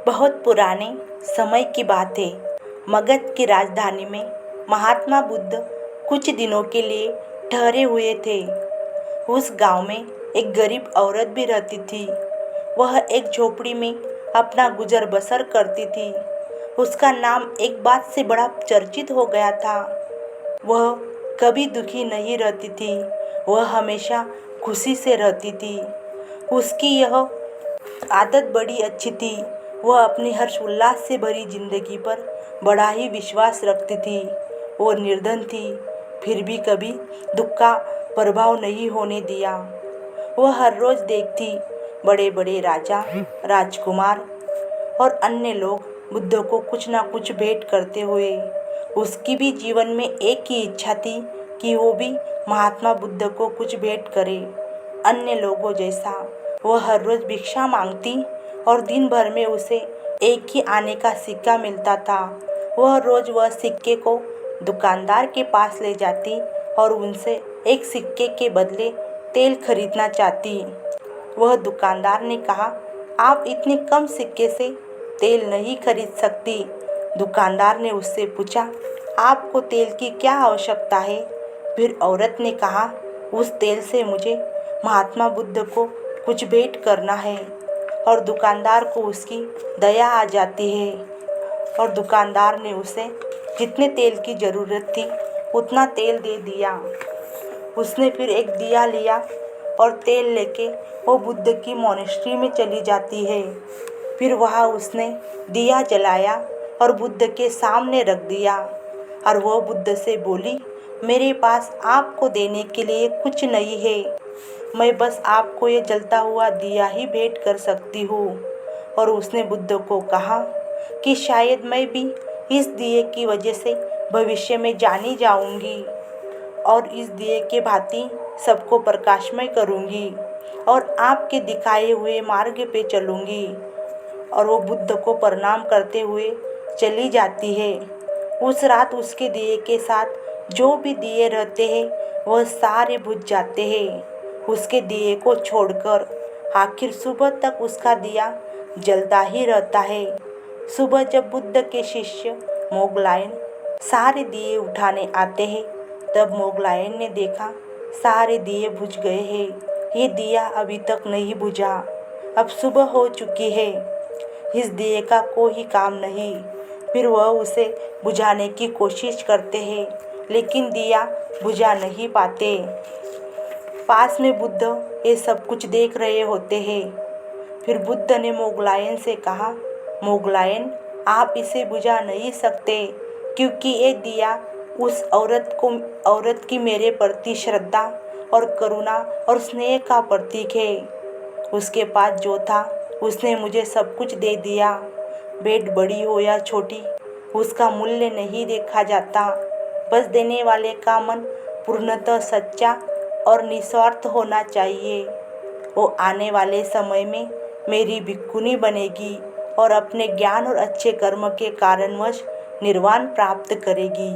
बहुत पुराने समय की बात है। मगध की राजधानी में महात्मा बुद्ध कुछ दिनों के लिए ठहरे हुए थे। उस गांव में एक गरीब औरत भी रहती थी। वह एक झोपड़ी में अपना गुजर बसर करती थी। उसका नाम एक बात से बड़ा चर्चित हो गया था। वह कभी दुखी नहीं रहती थी, वह हमेशा खुशी से रहती थी। उसकी यह आदत बड़ी अच्छी थी। वह अपनी हर्ष उल्लास से भरी जिंदगी पर बड़ा ही विश्वास रखती थी। वो निर्धन थी, फिर भी कभी दुख का प्रभाव नहीं होने दिया। वह हर रोज देखती बड़े बड़े राजा, राजकुमार और अन्य लोग बुद्ध को कुछ ना कुछ भेंट करते हुए। उसकी भी जीवन में एक ही इच्छा थी कि वो भी महात्मा बुद्ध को कुछ भेंट करे, अन्य लोगों जैसा। वह हर रोज भिक्षा मांगती और दिन भर में उसे एक ही आने का सिक्का मिलता था। वह रोज वह सिक्के को दुकानदार के पास ले जाती और उनसे एक सिक्के के बदले तेल खरीदना चाहती। वह दुकानदार ने कहा, आप इतने कम सिक्के से तेल नहीं खरीद सकती। दुकानदार ने उससे पूछा, आपको तेल की क्या आवश्यकता है? फिर औरत ने कहा, उस तेल से मुझे महात्मा बुद्ध को कुछ भेंट करना है। और दुकानदार को उसकी दया आ जाती है और दुकानदार ने उसे जितने तेल की ज़रूरत थी उतना तेल दे दिया। उसने फिर एक दिया लिया और तेल लेके वो बुद्ध की मोनेस्ट्री में चली जाती है। फिर वहाँ उसने दिया जलाया और बुद्ध के सामने रख दिया और वह बुद्ध से बोली, मेरे पास आपको देने के लिए कुछ नहीं है, मैं बस आपको ये जलता हुआ दिया ही भेंट कर सकती हूँ। और उसने बुद्ध को कहा कि शायद मैं भी इस दिए की वजह से भविष्य में जानी जाऊंगी और इस दिए के भांति सबको प्रकाशमय करूंगी और आपके दिखाए हुए मार्ग पे चलूंगी। और वो बुद्ध को प्रणाम करते हुए चली जाती है। उस रात उसके दिए के साथ जो भी दिए रहते हैं वह सारे बुझ जाते हैं। उसके दिए को छोड़कर आखिर सुबह तक उसका दिया जलता ही रहता है। सुबह जब बुद्ध के शिष्य मोगलायन सारे दिए उठाने आते हैं तब मोगलायन ने देखा सारे दिए बुझ गए हैं। ये दिया अभी तक नहीं बुझा, अब सुबह हो चुकी है, इस दिए का कोई काम नहीं। फिर वह उसे बुझाने की कोशिश करते हैं लेकिन दिया बुझा नहीं पाते। पास में बुद्ध ये सब कुछ देख रहे होते हैं। फिर बुद्ध ने मोगलायन से कहा, मोगलायन आप इसे बुझा नहीं सकते क्योंकि ये दिया उस औरत की मेरे प्रति श्रद्धा और करुणा और स्नेह का प्रतीक है। उसके पास जो था उसने मुझे सब कुछ दे दिया। भेंट बड़ी हो या छोटी उसका मूल्य नहीं देखा जाता, बस देने वाले का मन पूर्णतः सच्चा और निस्वार्थ होना चाहिए। वो आने वाले समय में मेरी भिक्खुनी बनेगी और अपने ज्ञान और अच्छे कर्म के कारणवश निर्वाण प्राप्त करेगी।